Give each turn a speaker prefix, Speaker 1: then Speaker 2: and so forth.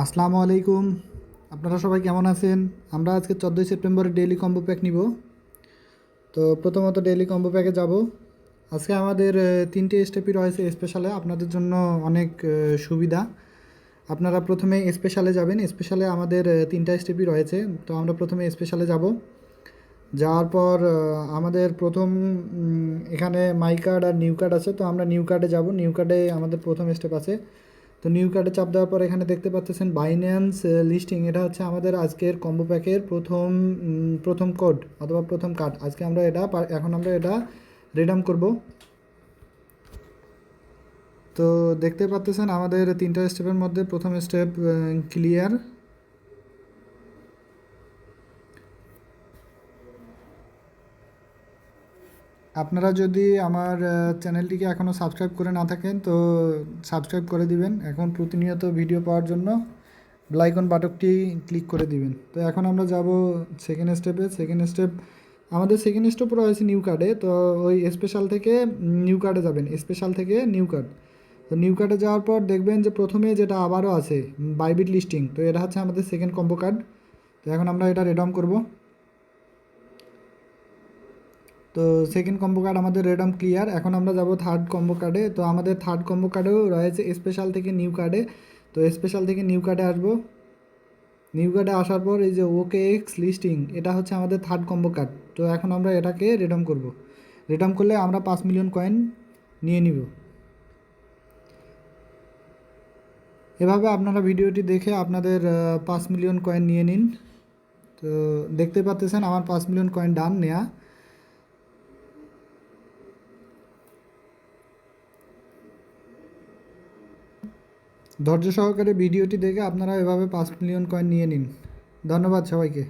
Speaker 1: আসসালামু আলাইকুম। আপনারা সবাই কেমন আছেন? আমরা আজকে 14ই সেপ্টেম্বরে ডেইলি কম্বো প্যাক নিব। তো প্রথমত ডেইলি কম্বো প্যাকে যাব। আজকে আমাদের 3টে স্টেপই রয়েছে স্পেশালে, আপনাদের জন্য অনেক সুবিধা। আপনারা প্রথমে স্পেশালে যাবেন। স্পেশালে আমাদের 3টা স্টেপই রয়েছে। তো আমরা প্রথমে স্পেশালে যাব। যাওয়ার পর আমাদের প্রথম এখানে মাই কার্ড আর নিউ কার্ড আছে। তো আমরা নিউ কার্ডে যাব। নিউ কার্ডে আমাদের প্রথম স্টেপ আছে। তো নিউ কার্ডে চাপ দেওয়ার পর এখানে দেখতে পাচ্ছেন বাইন্যান্স লিস্টিং। এটা হচ্ছে আমাদের আজকের কম্বো প্যাকের প্রথম কোড অথবা প্রথম কার্ড। আজকে আমরা এখন আমরা এটা রিডাম করব। তো দেখতে পাচ্ছেন আমাদের 3টা স্টেপের মধ্যে প্রথম স্টেপ ক্লিয়ার। আপনারা যদি আমার চ্যানেলটিকে এখনও সাবস্ক্রাইব করে না থাকেন তো সাবস্ক্রাইব করে দিবেন। এখন প্রতিনিয়ত ভিডিও পাওয়ার জন্য বেল আইকন বাটনটি ক্লিক করে দিবেন। তো এখন আমরা যাব সেকেন্ড স্টেপে। আমাদের সেকেন্ড স্টেপ রয়েছে নিউ কার্ডে। তো ওই স্পেশাল থেকে নিউ কার্ডে যাবেন, স্পেশাল থেকে নিউ কার্ড। তো নিউ কার্ডে যাওয়ার পর দেখবেন যে প্রথমে যেটা আবারও আছে বাইবিট লিস্টিং। তো এটা হচ্ছে আমাদের সেকেন্ড কম্বো কার্ড। তো এখন আমরা এটা রেডম করব। তো সেকেন্ড কম্বো কার্ড আমাদের রেডম ক্লিয়ার। এখন আমরা যাব থার্ড কম্বো কার্ডে। তো আমাদের থার্ড কম্বো কার্ডেও রয়েছে স্পেশাল থেকে নিউ কার্ডে। তো স্পেশাল থেকে নিউ কার্ডে আসবো। নিউ কার্ডে আসার পর এই যে ওকে এক্স লিস্টিং, এটা হচ্ছে আমাদের থার্ড কম্বো কার্ড। তো এখন আমরা এটাকে রিডাম করব। রিডাম করলে আমরা 5 মিলিয়ন কয়েন নিয়ে নিব। এভাবে আপনারা ভিডিওটি দেখে আপনাদের 5 মিলিয়ন কয়েন নিয়ে নিন। তো দেখতে পাচ্ছেন আমার 5 মিলিয়ন কয়েন ডান নেয়া। ধৈর্য সহকারে ভিডিওটি দেখে আপনারা এভাবে 5 মিলিয়ন কয়েন নিয়ে নিন। ধন্যবাদ সবাইকে।